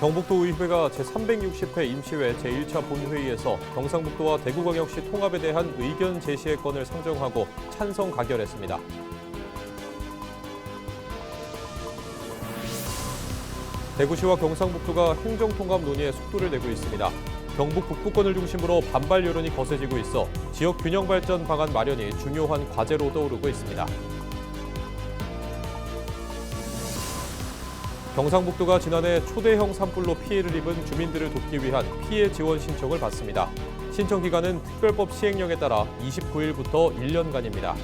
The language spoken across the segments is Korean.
경북도의회가 제360회 임시회 제1차 본회의에서 경상북도와 대구광역시 통합에 대한 의견 제시의 건을 상정하고 찬성 가결했습니다. 대구시와 경상북도가 행정통합 논의에 속도를 내고 있습니다. 경북 북부권을 중심으로 반발 여론이 거세지고 있어 지역 균형 발전 방안 마련이 중요한 과제로 떠오르고 있습니다. 경상북도가 지난해 초대형 산불로 피해를 입은 주민들을 돕기 위한 피해 지원 신청을 받습니다. 신청 기간은 특별법 시행령에 따라 29일부터 1년간입니다.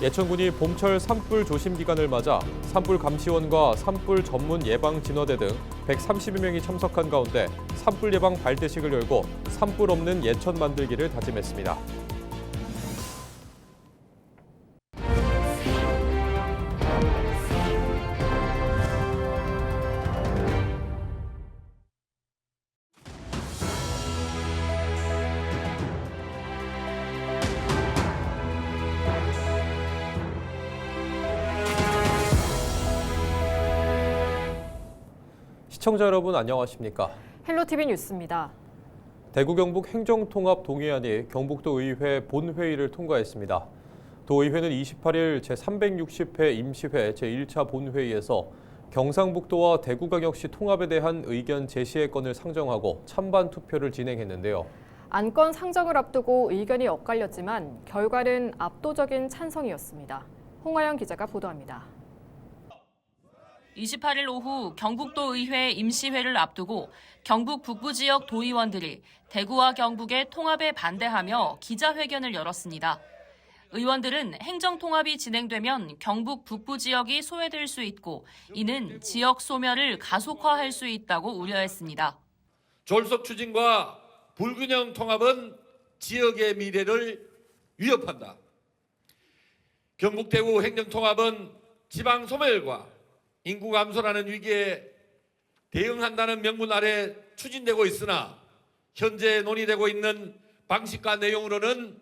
예천군이 봄철 산불 조심 기간을 맞아 산불 감시원과 산불 전문 예방 진화대 등 130여 명이 참석한 가운데 산불 예방 발대식을 열고 산불 없는 예천 만들기를 다짐했습니다. 시청자 여러분 안녕하십니까? 헬로티비 뉴스입니다. 대구 경북 행정통합 동의안이 경북도 의회 본회의를 통과했습니다. 도의회는 28일 제360회 임시회 제1차 본회의에서 경상북도와 대구광역시 통합에 대한 의견 제시의 건을 상정하고 찬반 투표를 진행했는데요. 안건 상정을 앞두고 의견이 엇갈렸지만 결과는 압도적인 찬성이었습니다. 홍하영 기자가 보도합니다. 28일 오후 경북도 의회 임시회를 앞두고 경북 북부 지역 도의원들이 대구와 경북의 통합에 반대하며 기자회견을 열었습니다. 의원들은 행정통합이 진행되면 경북 북부 지역이 소외될 수 있고 이는 지역 소멸을 가속화할 수 있다고 우려했습니다. 졸속 추진과 불균형 통합은 지역의 미래를 위협한다. 경북 대구 행정통합은 지방 소멸과 인구 감소라는 위기에 대응한다는 명분 아래 추진되고 있으나 현재 논의되고 있는 방식과 내용으로는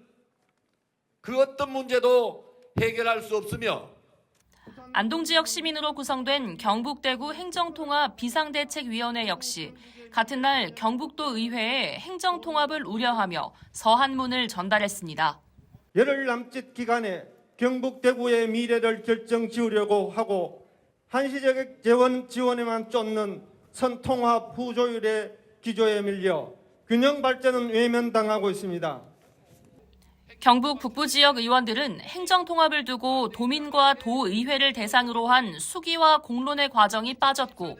그 어떤 문제도 해결할 수 없으며 안동 지역 시민으로 구성된 경북대구 행정통합 비상대책위원회 역시 같은 날 경북도 의회에 행정통합을 우려하며 서한문을 전달했습니다. 열흘 남짓 기간에 경북대구의 미래를 결정지으려고 하고 한시적 재원 지원에만 쫓는 선통합 후조율의 기조에 밀려 균형 발전은 외면당하고 있습니다. 경북 북부 지역 의원들은 행정통합을 두고 도민과 도의회를 대상으로 한 수기와 공론의 과정이 빠졌고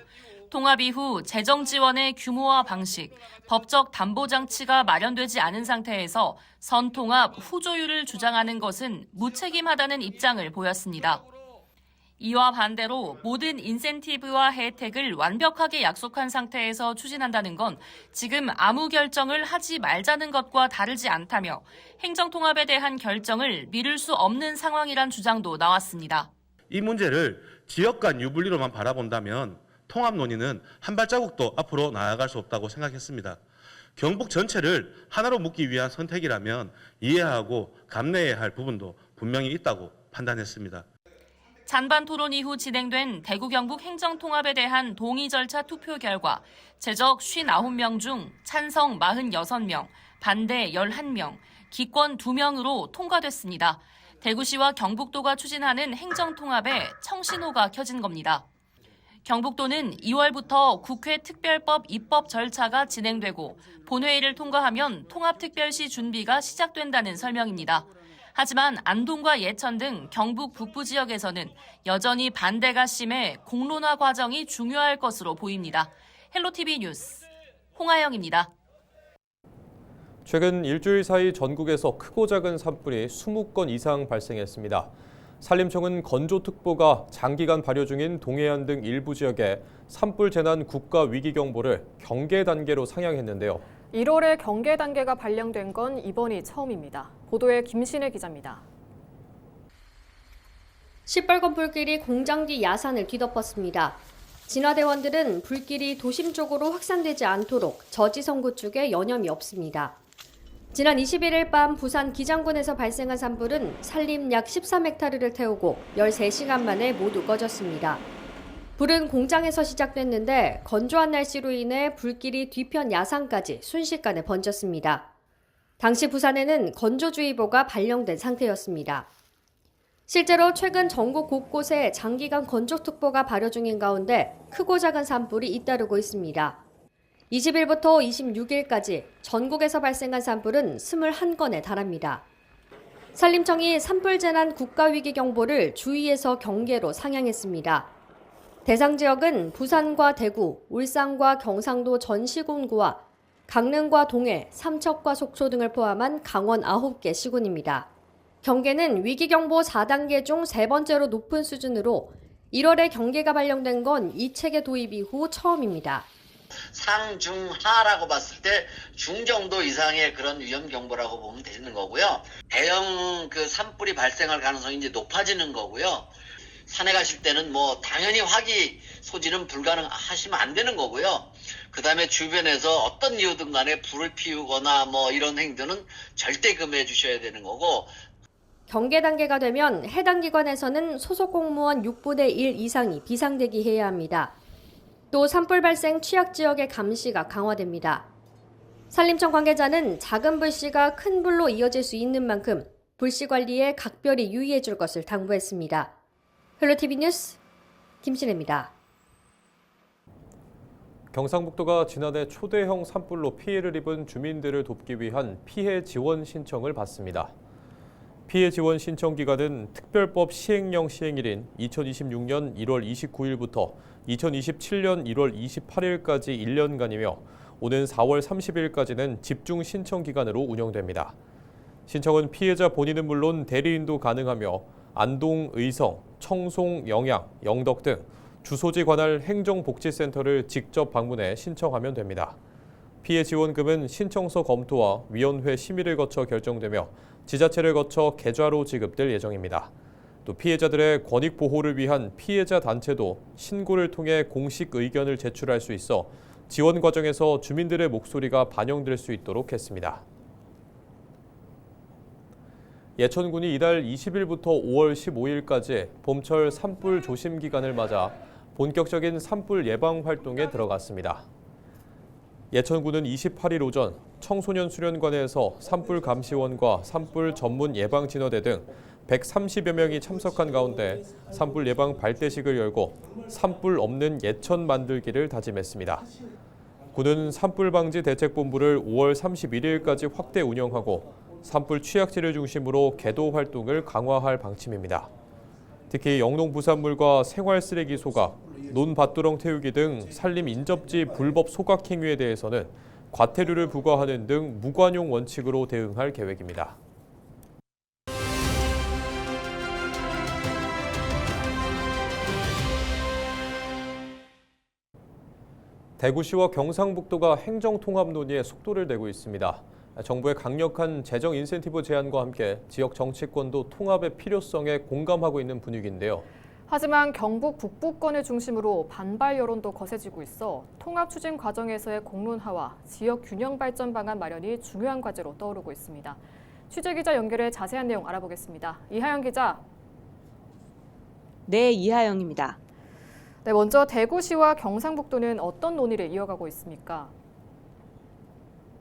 통합 이후 재정 지원의 규모와 방식, 법적 담보 장치가 마련되지 않은 상태에서 선통합 후조율을 주장하는 것은 무책임하다는 입장을 보였습니다. 이와 반대로 모든 인센티브와 혜택을 완벽하게 약속한 상태에서 추진한다는 건 지금 아무 결정을 하지 말자는 것과 다르지 않다며 행정통합에 대한 결정을 미룰 수 없는 상황이란 주장도 나왔습니다. 이 문제를 지역 간 유불리로만 바라본다면 통합 논의는 한 발자국도 앞으로 나아갈 수 없다고 생각했습니다. 경북 전체를 하나로 묶기 위한 선택이라면 이해하고 감내해야 할 부분도 분명히 있다고 판단했습니다. 찬반 토론 이후 진행된 대구 경북 행정통합에 대한 동의 절차 투표 결과 제적 59명 중 찬성 46명, 반대 11명, 기권 2명으로 통과됐습니다. 대구시와 경북도가 추진하는 행정통합에 청신호가 켜진 겁니다. 경북도는 2월부터 국회 특별법 입법 절차가 진행되고 본회의를 통과하면 통합특별시 준비가 시작된다는 설명입니다. 하지만 안동과 예천 등 경북 북부 지역에서는 여전히 반대가 심해 공론화 과정이 중요할 것으로 보입니다. 헬로티비 뉴스 홍하영입니다. 최근 일주일 사이 전국에서 크고 작은 산불이 20건 이상 발생했습니다. 산림청은 건조특보가 장기간 발효 중인 동해안 등 일부 지역에 산불 재난 국가 위기 경보를 경계 단계로 상향했는데요. 1월에 경계 단계가 발령된 건 이번이 처음입니다. 보도에 김신혜 기자입니다. 시뻘건 불길이 공장 뒤 야산을 뒤덮었습니다. 진화대원들은 불길이 도심 쪽으로 확산되지 않도록 저지선 구축에 여념이 없습니다. 지난 21일 밤 부산 기장군에서 발생한 산불은 산림 약 13헥타르를 태우고 13시간 만에 모두 꺼졌습니다. 불은 공장에서 시작됐는데 건조한 날씨로 인해 불길이 뒤편 야산까지 순식간에 번졌습니다. 당시 부산에는 건조주의보가 발령된 상태였습니다. 실제로 최근 전국 곳곳에 장기간 건조특보가 발효 중인 가운데 크고 작은 산불이 잇따르고 있습니다. 20일부터 26일까지 전국에서 발생한 산불은 21건에 달합니다. 산림청이 산불재난 국가위기경보를 주의에서 경계로 상향했습니다. 대상 지역은 부산과 대구, 울산과 경상도 전 시군구와 강릉과 동해, 삼척과 속초 등을 포함한 강원 9개 시군입니다. 경계는 위기경보 4단계 중 3번째로 높은 수준으로 1월에 경계가 발령된 건 이 체계 도입 이후 처음입니다. 상중하라고 봤을 때 중정도 이상의 그런 위험 경보라고 보면 되는 거고요. 대형 산불이 발생할 가능성이 이제 높아지는 거고요. 산에 가실 때는 당연히 화기 소지는 불가능하시면 안 되는 거고요. 그다음에 주변에서 어떤 이유든 간에 불을 피우거나 이런 행동은 절대 금해해 주셔야 되는 거고. 경계 단계가 되면 해당 기관에서는 소속 공무원 6분의 1 이상이 비상대기해야 합니다. 또 산불 발생 취약 지역의 감시가 강화됩니다. 산림청 관계자는 작은 불씨가 큰 불로 이어질 수 있는 만큼 불씨 관리에 각별히 유의해 줄 것을 당부했습니다. 헬로티비 뉴스 김신혜입니다. 경상북도가 지난해 초대형 산불로 피해를 입은 주민들을 돕기 위한 피해 지원 신청을 받습니다. 피해 지원 신청 기간은 특별법 시행령 시행일인 2026년 1월 29일부터 2027년 1월 28일까지 1년간이며 오는 4월 30일까지는 집중 신청 기간으로 운영됩니다. 신청은 피해자 본인은 물론 대리인도 가능하며 안동, 의성, 청송, 영양, 영덕 등 주소지 관할 행정복지센터를 직접 방문해 신청하면 됩니다. 피해 지원금은 신청서 검토와 위원회 심의를 거쳐 결정되며 지자체를 거쳐 계좌로 지급될 예정입니다. 또 피해자들의 권익 보호를 위한 피해자 단체도 신고를 통해 공식 의견을 제출할 수 있어 지원 과정에서 주민들의 목소리가 반영될 수 있도록 했습니다. 예천군이 이달 20일부터 5월 15일까지 봄철 산불 조심 기간을 맞아 본격적인 산불 예방 활동에 들어갔습니다. 예천군은 28일 오전 청소년 수련관에서 산불 감시원과 산불 전문 예방 진화대 등 130여 명이 참석한 가운데 산불 예방 발대식을 열고 산불 없는 예천 만들기를 다짐했습니다. 군은 산불 방지 대책본부를 5월 31일까지 확대 운영하고 산불 취약지를 중심으로 계도 활동을 강화할 방침입니다. 특히 영농부산물과 생활쓰레기 소각, 논밭두렁 태우기 등 산림 인접지 불법 소각 행위에 대해서는 과태료를 부과하는 등 무관용 원칙으로 대응할 계획입니다. 대구시와 경상북도가 행정통합 논의에 속도를 내고 있습니다. 정부의 강력한 재정 인센티브 제안과 함께 지역 정치권도 통합의 필요성에 공감하고 있는 분위기인데요. 하지만 경북 북부권을 중심으로 반발 여론도 거세지고 있어 통합 추진 과정에서의 공론화와 지역 균형 발전 방안 마련이 중요한 과제로 떠오르고 있습니다. 취재기자 연결해 자세한 내용 알아보겠습니다. 이하영 기자. 네, 이하영입니다. 네, 먼저 대구시와 경상북도는 어떤 논의를 이어가고 있습니까?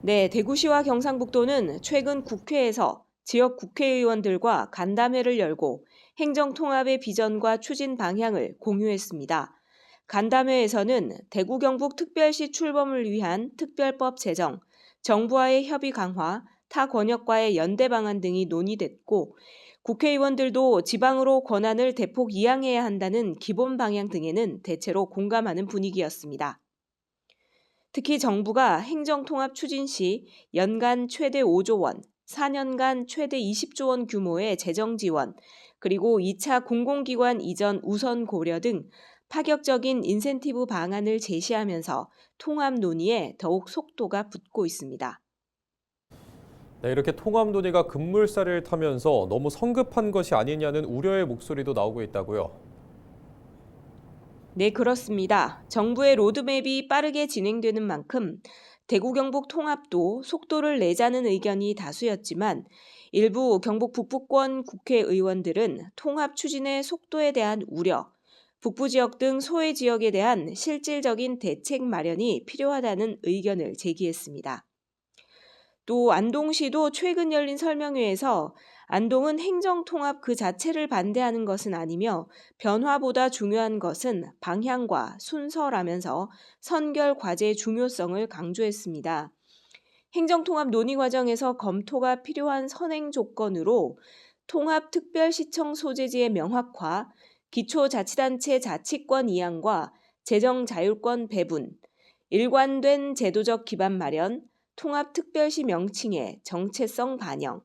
네, 대구시와 경상북도는 최근 국회에서 지역 국회의원들과 간담회를 열고 행정통합의 비전과 추진 방향을 공유했습니다. 간담회에서는 대구 경북 특별시 출범을 위한 특별법 제정, 정부와의 협의 강화, 타 권역과의 연대 방안 등이 논의됐고 국회의원들도 지방으로 권한을 대폭 이양해야 한다는 기본 방향 등에는 대체로 공감하는 분위기였습니다. 특히 정부가 행정통합 추진 시 연간 최대 5조 원, 4년간 최대 20조 원 규모의 재정 지원, 그리고 2차 공공기관 이전 우선 고려 등 파격적인 인센티브 방안을 제시하면서 통합 논의에 더욱 속도가 붙고 있습니다. 네, 이렇게 통합 논의가 급물살을 타면서 너무 성급한 것이 아니냐는 우려의 목소리도 나오고 있다고요. 네, 그렇습니다. 정부의 로드맵이 빠르게 진행되는 만큼 대구 경북 통합도 속도를 내자는 의견이 다수였지만 일부 경북 북부권 국회의원들은 통합 추진의 속도에 대한 우려, 북부 지역 등 소외 지역에 대한 실질적인 대책 마련이 필요하다는 의견을 제기했습니다. 또 안동시도 최근 열린 설명회에서 안동은 행정통합 그 자체를 반대하는 것은 아니며 변화보다 중요한 것은 방향과 순서라면서 선결 과제의 중요성을 강조했습니다. 행정통합 논의 과정에서 검토가 필요한 선행 조건으로 통합특별시청 소재지의 명확화, 기초자치단체 자치권 이양과 재정자율권 배분, 일관된 제도적 기반 마련, 통합특별시 명칭의 정체성 반영,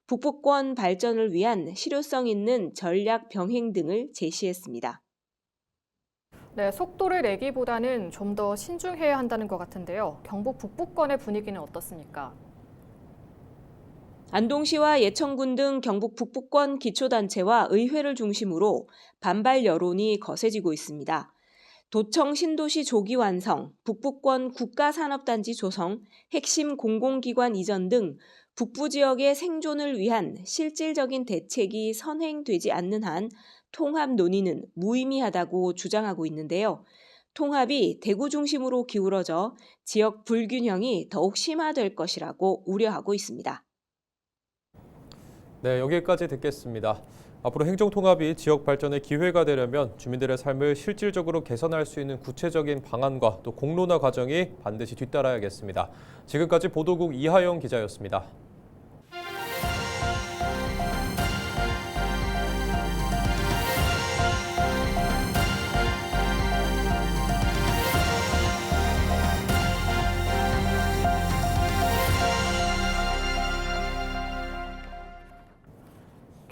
북부권 발전을 위한 실효성 있는 전략 병행 등을 제시했습니다. 네, 속도를 내기보다는 좀 더 신중해야 한다는 것 같은데요. 경북 북부권의 분위기는 어떻습니까? 안동시와 예천군 등 경북 북부권 기초단체와 의회를 중심으로 반발 여론이 거세지고 있습니다. 도청 신도시 조기 완성, 북부권 국가산업단지 조성, 핵심 공공기관 이전 등 북부 지역의 생존을 위한 실질적인 대책이 선행되지 않는 한 통합 논의는 무의미하다고 주장하고 있는데요. 통합이 대구 중심으로 기울어져 지역 불균형이 더욱 심화될 것이라고 우려하고 있습니다. 네, 여기까지 듣겠습니다. 앞으로 행정통합이 지역 발전의 기회가 되려면 주민들의 삶을 실질적으로 개선할 수 있는 구체적인 방안과 또 공론화 과정이 반드시 뒤따라야겠습니다. 지금까지 보도국 이하영 기자였습니다.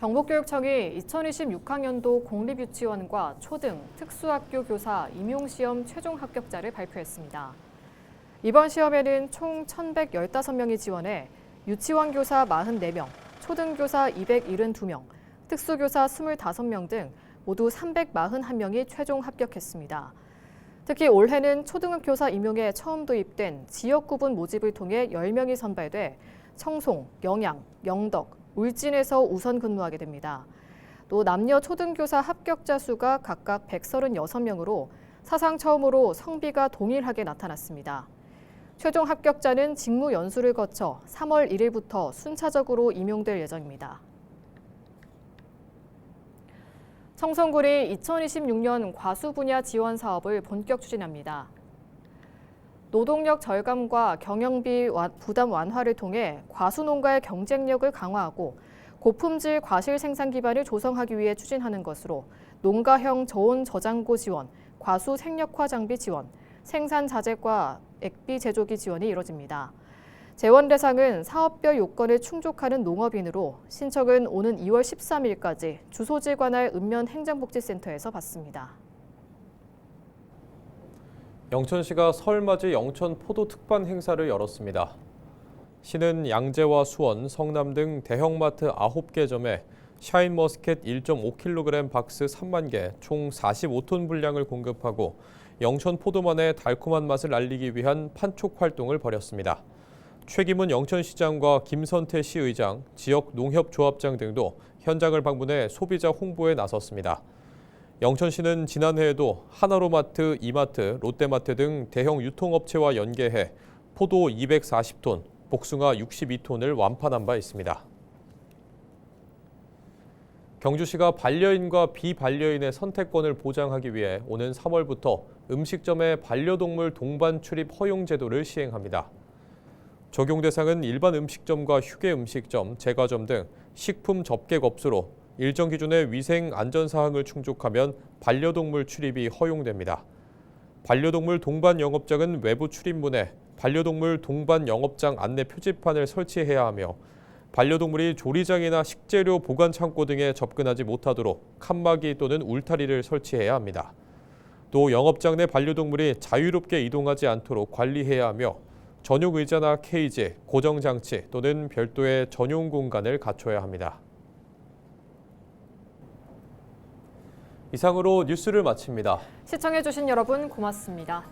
경북교육청이 2026학년도 공립유치원과 초등, 특수학교 교사 임용시험 최종 합격자를 발표했습니다. 이번 시험에는 총 1,115명이 지원해 유치원 교사 44명, 초등교사 272명, 특수교사 25명 등 모두 341명이 최종 합격했습니다. 특히 올해는 초등교사 임용에 처음 도입된 지역 구분 모집을 통해 10명이 선발돼 청송, 영양, 영덕, 울진에서 우선 근무하게 됩니다. 또 남녀 초등교사 합격자 수가 각각 136명으로 사상 처음으로 성비가 동일하게 나타났습니다. 최종 합격자는 직무 연수를 거쳐 3월 1일부터 순차적으로 임용될 예정입니다. 청송군이 2026년 과수 분야 지원 사업을 본격 추진합니다. 노동력 절감과 경영비 부담 완화를 통해 과수농가의 경쟁력을 강화하고 고품질 과실 생산 기반을 조성하기 위해 추진하는 것으로 농가형 저온 저장고 지원, 과수 생력화 장비 지원, 생산 자재과 액비 제조기 지원이 이뤄집니다. 재원 대상은 사업별 요건을 충족하는 농업인으로 신청은 오는 2월 13일까지 주소지 관할 읍면 행정복지센터에서 받습니다. 영천시가 설맞이 영천 포도 특반 행사를 열었습니다. 시는 양재와 수원, 성남 등 대형마트 9개 점에 샤인머스켓 1.5kg 박스 3만 개, 총 45톤 분량을 공급하고 영천 포도만의 달콤한 맛을 알리기 위한 판촉 활동을 벌였습니다. 최기문 영천시장과 김선태 시의장, 지역 농협조합장 등도 현장을 방문해 소비자 홍보에 나섰습니다. 영천시는 지난해에도 하나로마트, 이마트, 롯데마트 등 대형 유통업체와 연계해 포도 240톤, 복숭아 62톤을 완판한 바 있습니다. 경주시가 반려인과 비반려인의 선택권을 보장하기 위해 오는 3월부터 음식점의 반려동물 동반 출입 허용 제도를 시행합니다. 적용 대상은 일반 음식점과 휴게 음식점, 제과점 등 식품 접객업소로 일정 기준의 위생 안전사항을 충족하면 반려동물 출입이 허용됩니다. 반려동물 동반 영업장은 외부 출입문에 반려동물 동반 영업장 안내 표지판을 설치해야 하며 반려동물이 조리장이나 식재료 보관 창고 등에 접근하지 못하도록 칸막이 또는 울타리를 설치해야 합니다. 또 영업장 내 반려동물이 자유롭게 이동하지 않도록 관리해야 하며 전용 의자나 케이지, 고정장치 또는 별도의 전용 공간을 갖춰야 합니다. 이상으로 뉴스를 마칩니다. 시청해주신 여러분 고맙습니다.